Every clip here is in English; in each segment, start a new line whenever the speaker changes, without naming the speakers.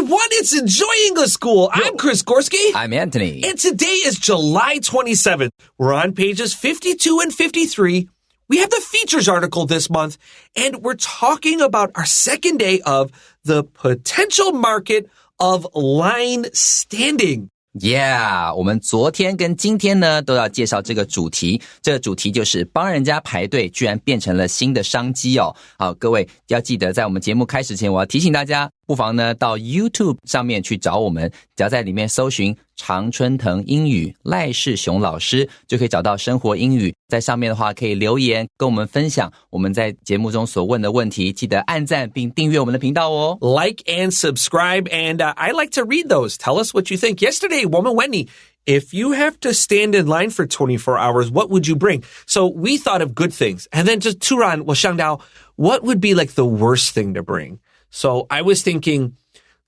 everyone, it's Enjoy English School. I'm Chris Gorski.
I'm Antony.
And today is July 27th. We're on pages 52 and 53. We have the features article this month, and we're talking about our second day of the potential market of line standing.Yeah,
我们昨天跟今天呢都要介绍这个主题，这个主题就是帮人家排队居然变成了新的商机哦。好，各位要记得在我们节目开始前，我要提醒大家，不妨呢到 YouTube 上面去找我们，只要在里面搜寻常春藤英语赖世雄老师，就可以找到生活英语，在上面的话可以留言跟我们分享我们在节目中所问的问题，记得按赞并订阅我们的频道哦。
Like and subscribe, and I like to read those. Tell us what you think. Yesterday, Woman Wendy, if you have to stand in line for 24 hours, what would you bring? So we thought of good things. And then just Turan, 我想到 what would be like the worst thing to bring? So I was thinking,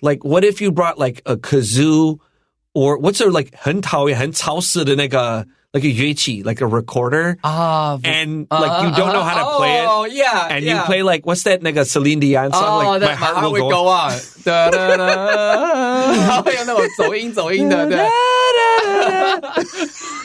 like, what if you brought like a kazoo or what's a like 很讨厌很吵死的那个 like a 乐器, like a recorder. And like you don't know how to play it.
Oh, yeah.
And you play like, what's that 那个 Celine Dion song? Like My Heart Will Go
On. 他会有那种走音的，对。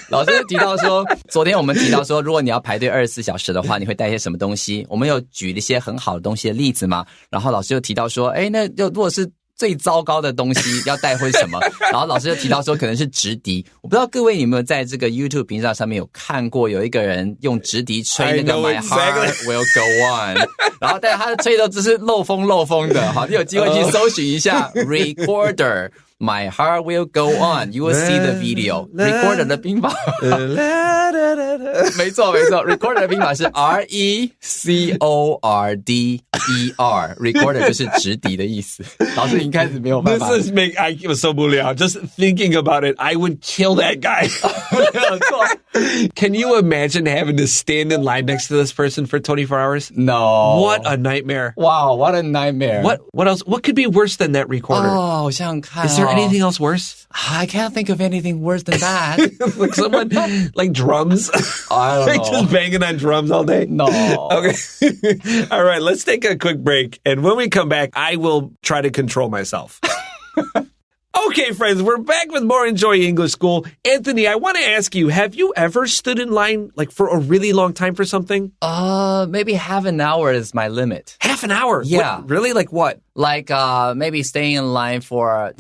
老师提到说，昨天我们提到说，如果你要排队24小时的话，你会带些什么东西？我们有举了一些很好的东西的例子嘛。然后老师又提到说，那就如果是最糟糕的东西要带会什么？然后老师就提到说可能是直笛。我不知道各位有没有在这个 YouTube 频道上面有看过，有一个人用直笛吹那个 My Heart Will Go On， 然后但是他的吹的只是漏风的。好，你有机会去搜寻一下 Recorder。My heart will go on. You will see the video. Recorder 的拼法没错 Recorder 的拼法是 R-E-C-O-R-D-E-R. Recorder 就是直笛的意思。老师已经开始没有办法。
This is make I was so 无聊。Just thinking about it, I would kill that guy. Can you imagine having to stand in line next to this person for 24 hours?
No.
What a nightmare.
Wow, what a nightmare.
What else? What could be worse than that recorder?
我想想看。
Is there anything else worse?
I can't think of anything worse than that.
Like someone, like drums?
I don't know.
Like just banging on drums all day?
No.
Okay. All right, let's take a quick break. And when we come back, I will try to control myself. Okay, friends, we're back with more Enjoy English School. Anthony, I want to ask you, have you ever stood in line like for a really long time for something?
Maybe half an hour is my limit.
Half an hour?
Yeah.
What, really? Like what?
Like maybe staying in line for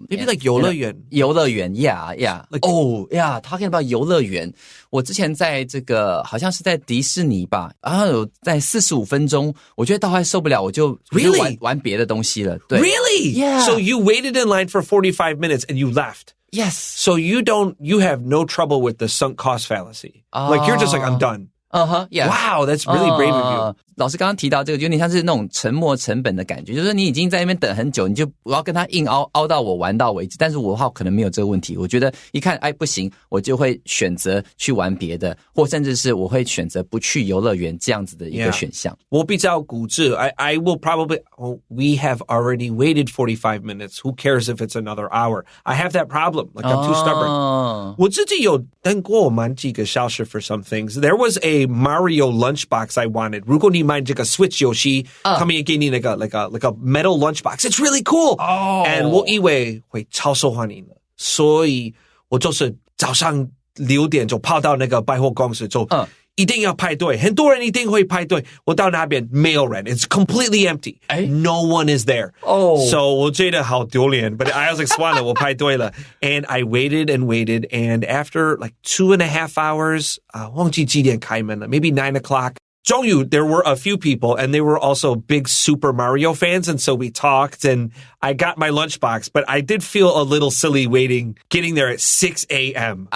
maybe like 游乐园.
游乐园 yeah.
Like,
yeah, talking about 游乐园，我之前在这个好像是在迪士尼吧，然后有在45分钟，我觉得到快受不了，我就
Really?
玩别的东西了。对
Really?
Yeah.
So you waited in line for 45 minutes and you left.
Yes.
So you have no trouble with the sunk cost fallacy. Like you're just like, I'm done.
Yeah.
Wow, that's really brave of you.
老师刚刚提到这个有点像是那种沉没成本的感觉，就是说你已经在那边等很久，你就我要跟他硬凹到我玩到为止，但是我的话可能没有这个问题，我觉得一看不行，我就会选择去玩别的，或甚至是我会选择不去游乐园这样子的一个选项。
我比较固执 I will probably we have already waited 45 minutes. Who cares if it's another hour? I have that problem. Like I'm too stubborn. 我自己有等过蛮几个小时 for some things. There was a Mario lunchbox I wanted. 如果你买这个 Switch 游戏，他们也给你那个 like a metal lunchbox. It's really cool. And 我以为会超受欢迎的，所以我就是早上6点就跑到那个百货公司就一定要排队，很多人一定会排队。我到那边没有人 It's completely empty. No one is there. So 我觉得好丢脸 But I was like, 算了，我排队了 And I waited and waited. And after like 2.5 hours, 忘记几点开门了 Maybe 9 o'clock. 终于 there were a few people and they were also big Super Mario fans and so we talked and I got my lunchbox but I did feel a little silly getting there at 6 a.m.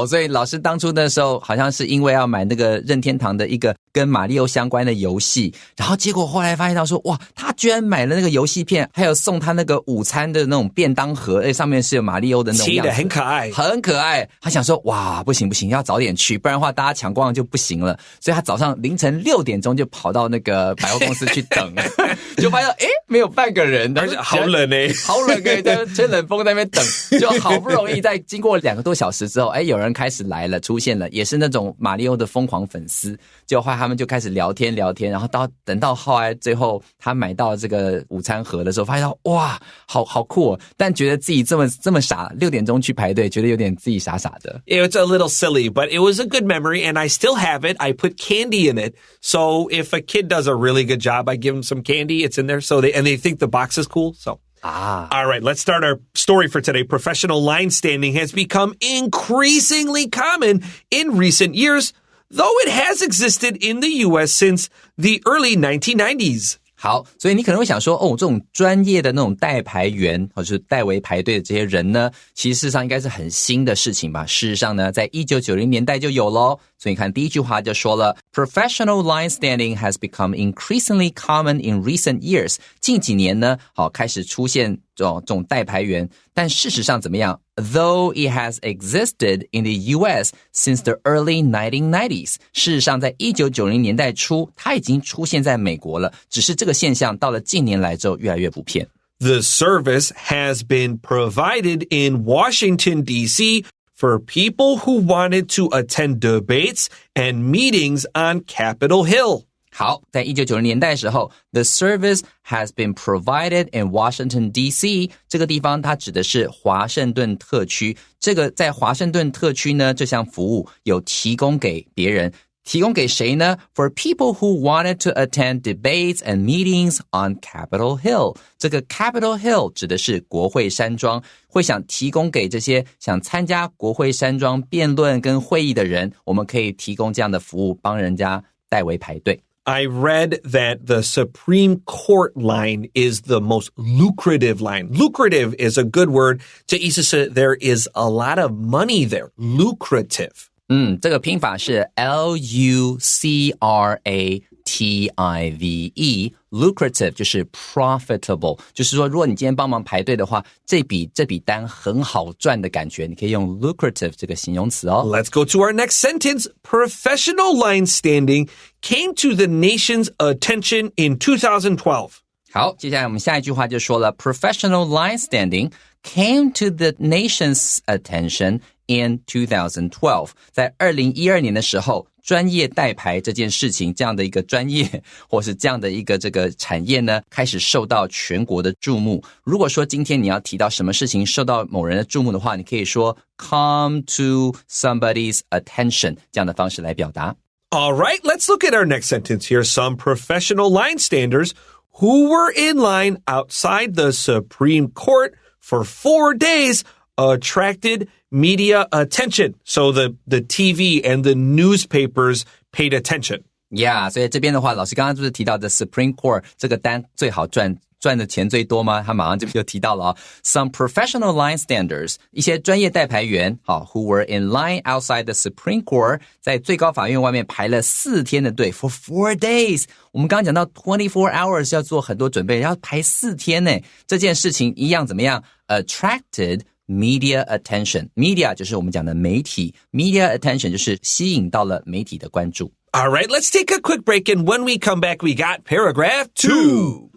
所以老师当初那时候好像是因为要买那个任天堂的一个跟马里奥相关的游戏，然后结果后来发现到说哇，他居然买了那个游戏片，还有送他那个午餐的那种便当盒，上面是有马里奥的那种样子，
很可爱。
他想说哇，不行，要早点去，不然的话大家抢光了就不行了，所以他早上凌凌晨6点钟就跑到那个百货公司去等，就发现没有半个人，
而且好冷
好冷在吹冷风在那边等，就好不容易在经过2个多小时之后，有人开始来了，出现了，也是那种马里奥的疯狂粉丝，就后来他们就开始聊天，然后等到后来最后他买到这个午餐盒的时候，发现到哇，好酷哦，但觉得自己这么傻，6点钟去排队，觉得有点自己傻傻的。
It's a little silly, but it was a good memory, and I still have it. I put candy in it, so if a kid does a really good job, I give them some candy. It's in there, so they think the box is cool. So, all right, let's start our story for today. Professional line standing has become increasingly common in recent years, though it has existed in the U.S. since the early 1990s.
好，所以你可能会想说，这种专业的那种代排员，或者是代为排队的这些人呢，其实事实上应该是很新的事情吧？事实上呢，在1990年代就有咯。所以你看第一句话就说了 ，Professional line standing has become increasingly common in recent years。近几年呢，开始出现这种代排员，但事实上怎么样 ？Though it has existed in the U.S. since the early 1990s， 事实上在1990年代初，它已经出现在美国了，只是这个现象到了近年来之后越来越普遍。
The service has been provided in Washington, D.C. for people who wanted to attend debates and meetings on Capitol Hill.
好，在1990年代的时候 ，the service has been provided in Washington, D.C. 这个地方它指的是华盛顿特区。这个在华盛顿特区呢，这项服务有提供给别人。提供给谁呢 ？For people who wanted to attend debates and meetings on Capitol Hill。这个 Capitol Hill 指的是国会山庄，会想提供给这些想参加国会山庄辩论跟会议的人，我们可以提供这样的服务，帮人家代为排队。
I read that the Supreme Court line is the most lucrative line. Lucrative is a good word. 这意思是 there is a lot of money there. Lucrative.
这个拼法是 Lucrative, lucrative 就是 profitable， 就是说如果你今天帮忙排队的话，这笔单很好赚的感觉，你可以用 lucrative 这个形容词哦。
Let's go to our next sentence. Professional line standing came to the nation's attention in 2012.
好，接下来我们下一句话就说了 Professional line standing came to the nation's attention in 2012. 在2012年的时候，专业代排这件事情，这样的一个专业或是这样的一个这个产业呢，开始受到全国的注目。如果说今天你要提到什么事情受到某人的注目的话，你可以说 come to somebody's attention 这样的方式来表达。
All right, let's look at our next sentence here. Some professional line standers who were in line outside the Supreme Court for 4 days attracted media attention. So the TV and the newspapers paid attention.
Yeah, 所以这边的话，老师刚刚就是提到的 Supreme Court 这个单最好赚的钱最多吗？他马上这边就提到了Some professional line standers 一些专业代排员who were in line outside the Supreme Court 在最高法院外面排了4天的队 for 4 days。我们刚刚讲到24 hours 要做很多准备，要排4天呢。这件事情一样怎么样 ？Attracted media attention. Media 就是我们讲的媒體 Media attention 就是吸引到了媒體的关注。
All right, let's take a quick break, and when we come back, we got paragraph 2.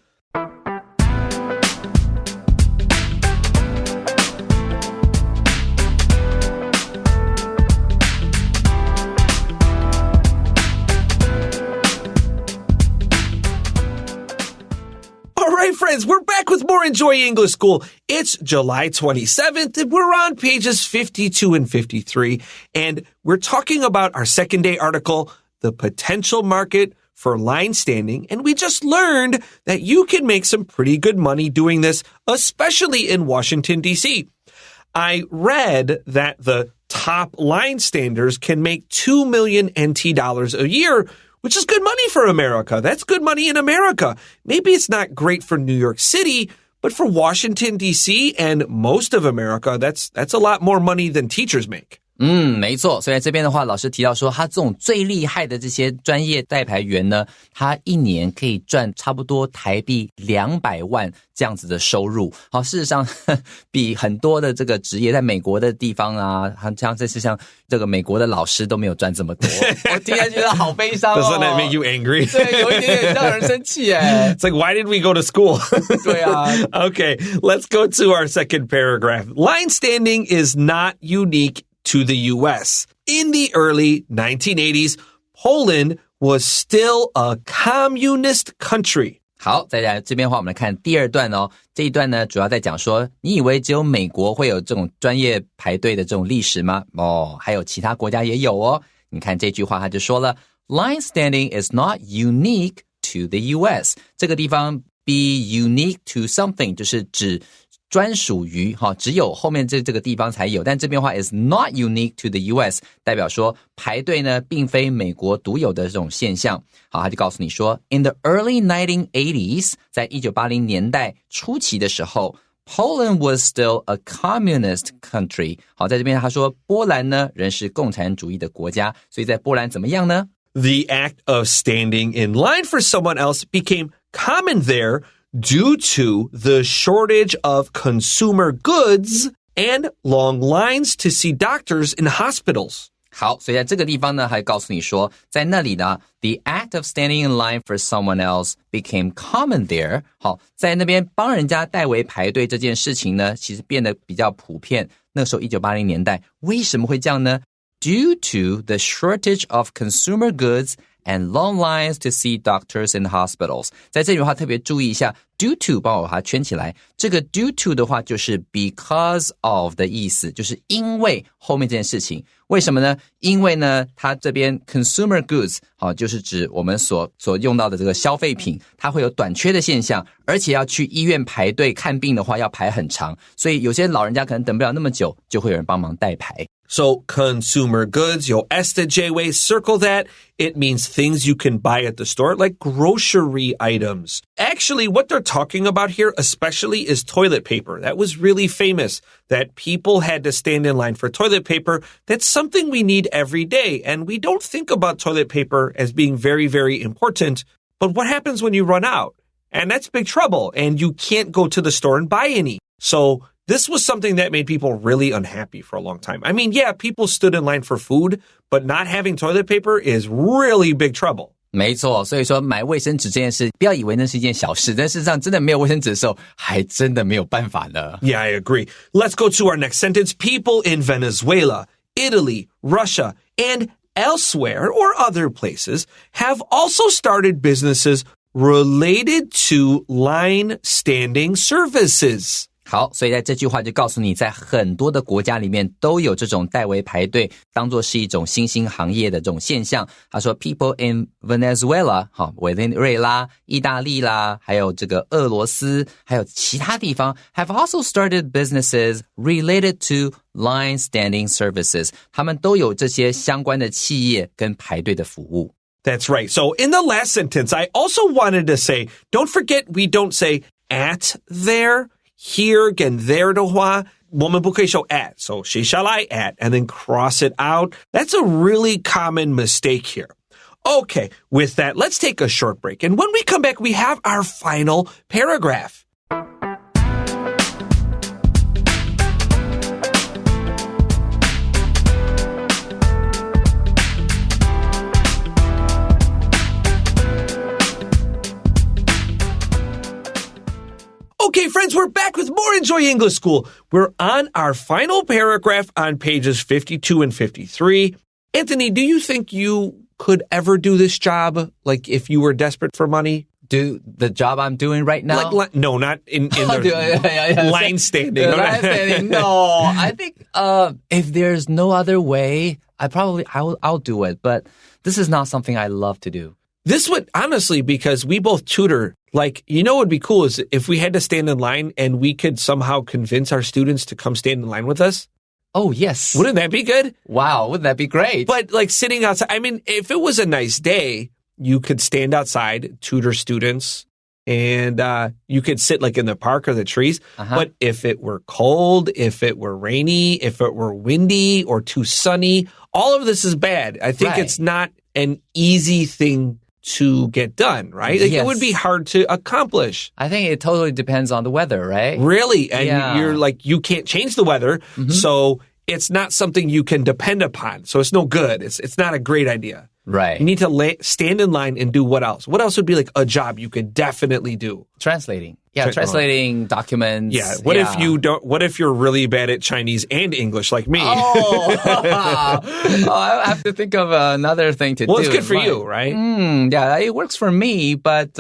All right, friends, we're back with more Enjoy English School. It's July 27th, and we're on pages 52 and 53, and we're talking about our second day article, The Potential Market for Line Standing, and we just learned that you can make some pretty good money doing this, especially in Washington, D.C. I read that the top line standers can make 2 million NT dollars a year, which is good money for America. That's good money in America. Maybe it's not great for New York City, but for Washington, D.C. and most of America, that's a lot more money than teachers make.
没错。所以在这边的话，老师提到说，他这种最厉害的这些专业代排员呢，他一年可以赚差不多台币200万这样子的收入。好，事实上比很多的这个职业在美国的地方啊，像这个美国的老师都没有赚这么多。我听起来觉得好悲伤哦。
Doesn't that make you angry?
对，有一点点让人生气耶。
It's like, why did we go to school?
对啊。
Okay, let's go to our second paragraph. Line standing is not unique to the U.S. In the early 1980s, Poland was still a communist country.
好，再来这边的话，我们来看第二段哦。这一段呢，主要在讲说，你以为只有美国会有这种专业排队的这种历史吗？还有其他国家也有哦。你看这句话，他就说了 ，Line standing is not unique to the U.S. 这个地方 be unique to something 就是指专属于只有后面这个地方才有，但这边的话 is not unique to the US 代表说排队呢并非美国独有的这种现象。好，他就告诉你说 in the early 1980s 在1980年代初期的时候 Poland was still a communist country。 好，在这边他说波兰呢仍是共产主义的国家，所以在波兰怎么样呢？
The act of standing in line for someone else became common there due to the shortage of consumer goods and long lines to see doctors in hospitals.
好，所以在这个地方呢，还告诉你说，在那里呢 the act of standing in line for someone else became common there. 好，在那边帮人家代为排队这件事情呢，其实变得比较普遍。那时候1980年代，为什么会这样呢？ Due to the shortage of consumer goods and long lines to see doctors in hospitals. 在这里的话特别注意一下 due to 帮我把它圈起来，这个 due to 的话就是 because of 的意思，就是因为后面这件事情。为什么呢？因为呢它这边 consumer goods 就是指我们所用到的这个消费品，它会有短缺的现象，而且要去医院排队看病的话要排很长，所以有些老人家可能等不了那么久，就会有人帮忙代排。
So consumer goods, you'll S the J way, circle that. It means things you can buy at the store, like grocery items. Actually, what they're talking about here, especially, is toilet paper. That was really famous, that people had to stand in line for toilet paper. That's something we need every day, and we don't think about toilet paper as being very, very important. But what happens when you run out? And that's big trouble, and you can't go to the store and buy any. So this was something that made people really unhappy for a long time. I mean, yeah, people stood in line for food, but not having toilet paper is really big trouble.
没错，所以说买卫生纸这件事，不要以为那是一件小事，但事实上真的没有卫生纸的时候，还真的没有办法呢。
Yeah, I agree. Let's go to our next sentence. People in Venezuela, Italy, Russia, and elsewhere or other places have also started businesses related to line standing services.
好，所以在这句话就告诉你，在很多的国家里面都有这种代为排队当作是一种新兴行业的这种现象。他说 people in Venezuela 委内瑞拉、意大利啦，还有这个俄罗斯，还有其他地方 have also started businesses related to line standing services. 他们都有这些相关的企业跟排队的服务。
That's right. So in the last sentence, I also wanted to say, don't forget we don't say at there.Here 跟 there 的话，我们不可以说 at. So 谁下来 at and then cross it out. That's a really common mistake here. Okay, with that, let's take a short break. And when we come back, we have our final paragraph. Okay, friends, we're back with more Enjoy English School. We're on our final paragraph on pages 52 and 53. Anthony, do you think you could ever do this job, like if you were desperate for money?
Do the job I'm doing right now?
No, not in the line standing.
Line standing. No, I think if there's no other way, I'll do it. But this is not something I love to do.
This would, honestly, because we both tutor, like, you know what would be cool is if we had to stand in line and we could somehow convince our students to come stand in line with us.
Oh, yes.
Wouldn't that be good?
Wow, wouldn't that be great?
But like sitting outside, I mean, if it was a nice day, you could stand outside, tutor students, and you could sit like in the park or the trees. But if it were cold, if it were rainy, if it were windy or too sunny, all of this is bad. I think it's not an easy thing to get done, right? Like it would be hard to accomplish.
I think it totally depends on the weather, right?
Really? And you're like, you can't change the weather. So it's not something you can depend upon. So it's no good. It's not a great idea.
Right.
You need to stand in line and do what else? What else would be like a job you could definitely do?
Translating. Yeah, translating documents.
Yeah. What if you're really bad at Chinese and English like me?
I have to think of another thing to do.
Well, it's good for you, right?
Yeah, it works for me, but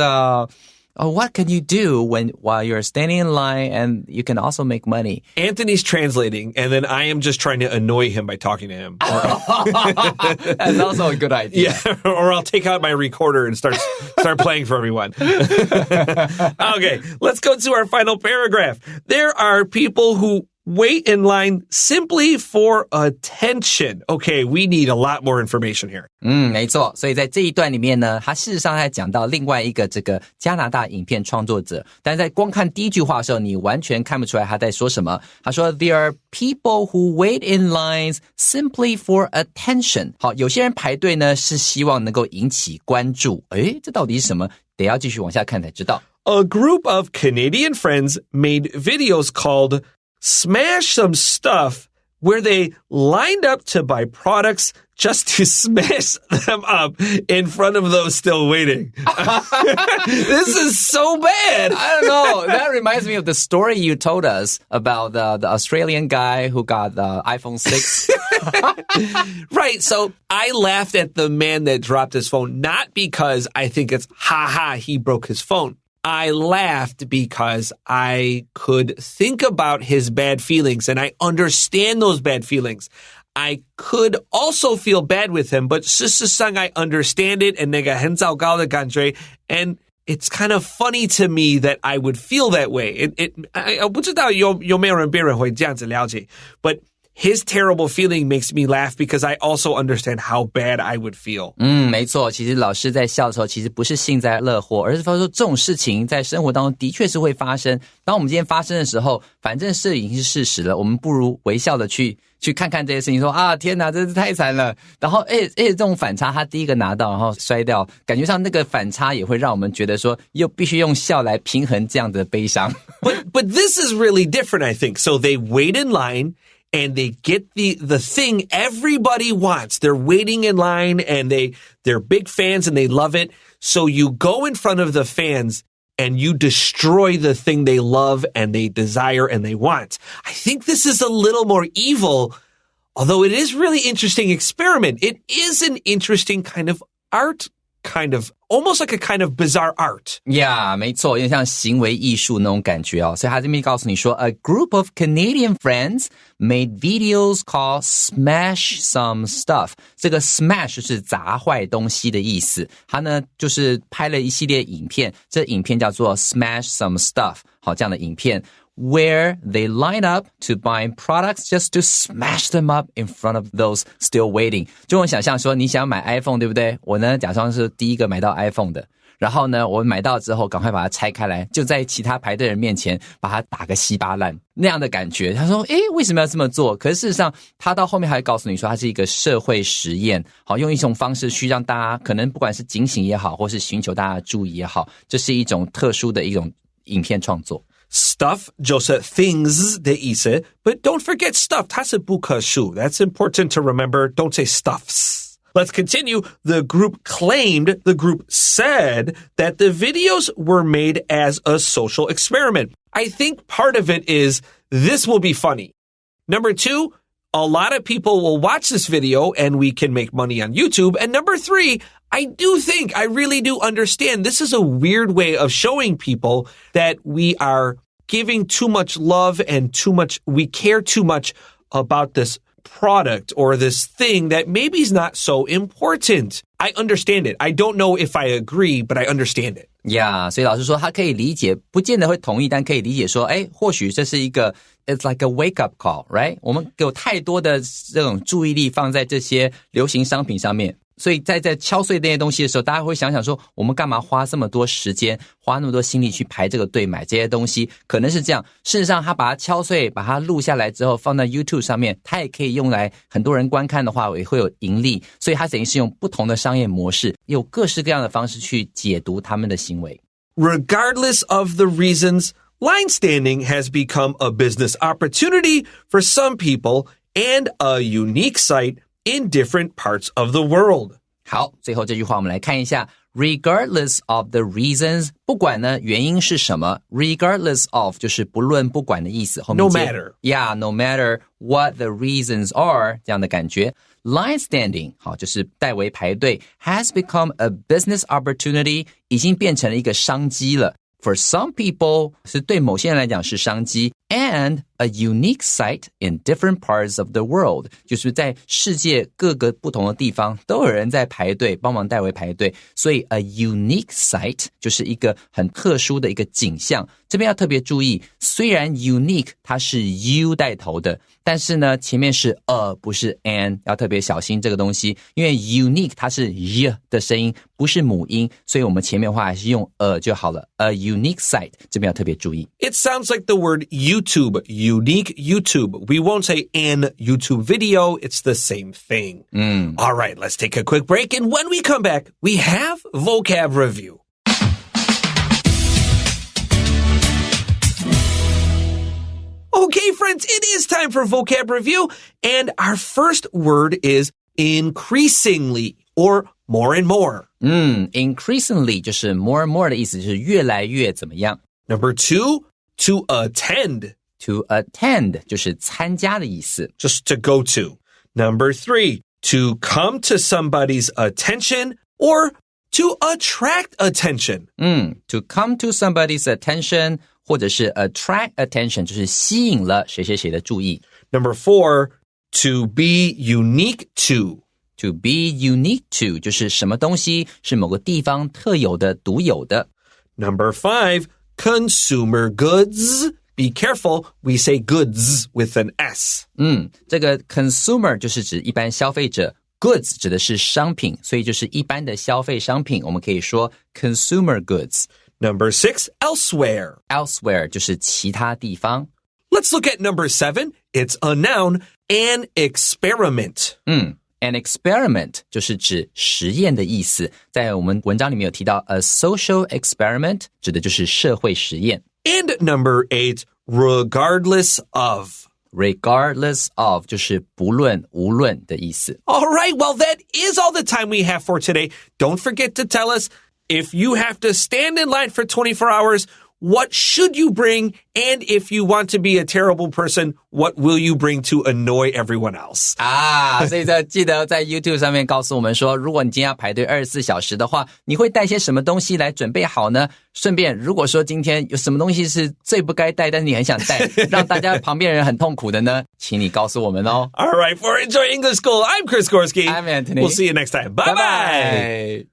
what can you do while you're standing in line and you can also make money?
Anthony's translating, and then I am just trying to annoy him by talking to him.
That's also a good idea.
Yeah, or I'll take out my recorder and start playing for everyone. Okay, let's go to our final paragraph. There are people who wait in line simply for attention. Okay, we need a lot more information here.
没错，所以在这一段里面呢，他事实上在讲到另外一个这个加拿大影片创作者，但是在光看第一句话的时候，你完全看不出来他在说什么。他说 There are people who wait in lines simply for attention. 好，有些人排队呢是希望能够引起关注。诶，这到底是什么？得要继续往下看才知道。
A group of Canadian friends made videos called Smash Some Stuff, where they lined up to buy products just to smash them up in front of those still waiting. This is so bad.
I don't know. That reminds me of the story you told us about the Australian guy who got the iPhone 6.
Right. So I laughed at the man that dropped his phone, not because I think it's he broke his phone. I laughed because I could think about his bad feelings and I understand those bad feelings. I could also feel bad with him, but 事实上 I understand it and 那个很糟糕的感觉 and it's kind of funny to me that I would feel that way. I 不知道有没有人别人会这样子了解 but his terrible feeling makes me laugh because I also understand how bad I would feel.
没错，其实老师在笑的时候其实不是幸灾乐祸，而是说这种事情在生活当中的确是会发生。当我们今天发生的时候，反正是已经是事实了，我们不如微笑的去看看这些事情，说啊天哪，真是太惨了。然后这种反差他第一个拿到然后摔掉，感觉上那个反差也会让我们觉得说又必须用笑来平衡这样的悲伤。
But this is really different, I think. So they wait in line and they get the thing everybody wants. They're waiting in line and they're big fans and they love it. So you go in front of the fans and you destroy the thing they love and they desire and they want. I think this is a little more evil, although it is really interesting experiment. It is an interesting kind of art, almost like a kind of bizarre art.
Yeah, 没错，有点像行为艺术那种感觉哦。所以他这边告诉你说 A group of Canadian friends made videos called Smash Some Stuff. 这个 smash 是砸坏东西的意思。他呢就是拍了一系列影片，这影片叫做 Smash Some Stuff. 好，这样的影片。Where they line up to buy products just to smash them up in front of those still waiting. 就我想象说你想买 iPhone 对不对？我呢假装是第一个买到 iPhone 的，然后呢我买到之后赶快把它拆开来，就在其他排队人面前把它打个稀巴烂，那样的感觉。他说为什么要这么做？可是事实上他到后面还会告诉你说它是一个社会实验，好，用一种方式去让大家可能不管是警醒也好，或是寻求大家的注意也好，这是一种特殊的一种影片创作。
Stuff 就是 things 的意思 but don't forget stuff 它是不可数 That's important to remember. Don't say stuffs. Let's continue. The group said that the videos were made as a social experiment. I think part of it is this will be funny. Number 2, a lot of people will watch this video and we can make money on YouTube. And number 3, I really do understand this is a weird way of showing people that we are giving too much love and we care too much about this product or this thing that maybe is not so important. I understand it. I don't know if I agree, but I understand it.
Yeah, 所以老师说他可以理解，不见得会同意，但可以理解说，或许这是一个 it's like a wake up call, right? 我们有太多的这种注意力放在这些流行商品上面。所以在敲碎那些东西的时候，大家会想想说，我们干嘛花这么多时间，花那么多心力去排这个队买这些东西？可能是这样。事实上，他把它敲碎，把它录下来之后，放在 YouTube 上面，它也可以用来很多人观看的话，也会有盈利。所以它等于是用不同的商业模式，有各式各样的方式去解读他们的行为。
Regardless of the reasons, line standing has become a business opportunity for some people and a unique sight in different parts of the world.
好，最后这句话我们来看一下 regardless of the reasons 不管呢原因是什么 regardless of 就是不论不管的意思后面
No matter.
Yeah, no matter what the reasons are 这样的感觉 Line standing 好就是代为排队 has become a business opportunity 已经变成了一个商机了For some people 是对某些人来讲是商机 and a unique sight in different parts of the world 就是在世界各个不同的地方都有人在排队帮忙代为排队所以 a unique sight 就是一个很特殊的一个景象这边要特别注意虽然 unique 它是 U 带头的但是呢前面是 a 不是 an 要特别小心这个东西因为 unique 它是 y 的声音不是母音所以我们前面的话还是用 a 就好了 a unique sight 这边要特别注意
It sounds like the word YouTube, unique YouTube. We won't say an YouTube video. It's the same thing. All right, let's take a quick break. And when we come back, we have vocab review. Okay, friends, it is time for vocab review. And our first word is increasingly or more and more.
Increasingly 就是 more and more 的意思就是越来越怎么样
Number 2, to attend.
To attend 就是参加的意思
Just to go to. Number 3, to come to somebody's attention or to attract attention.
To come to somebody's attention 或者是 attract attention 就是吸引了谁谁谁的注意
Number 4, to be unique to.
To be unique to 就是什么东西是某个地方特有的独有的
Number 5, consumer goods. Be careful, we say goods with an S.
这个 consumer 就是指一般消费者 goods 指的是商品所以就是一般的消费商品我们可以说 consumer goods
Number 6, elsewhere.
Elsewhere 就是其他地方
Let's look at number 7. It's a noun, an experiment.
An experiment 就是指实验的意思在我们文章里面有提到 a social experiment 指的就是社会实验
And number 8, regardless of.
Regardless of 就是不论无论的意思
All right, well, that is all the time we have for today. Don't forget to tell us if you have to stand in line for 24 hours, what should you bring? And if you want to be a terrible person, what will you bring to annoy everyone else?
所以记得在 YouTube 上面告诉我们说如果你今天要排队24小时的话你会带些什么东西来准备好呢顺便如果说今天有什么东西是最不该带但是你很想带让大家旁边人很痛苦的呢请你告诉我们哦
All right, for Enjoy English School, I'm Chris Gorski.
I'm Antony.
We'll see you next time. Bye-bye.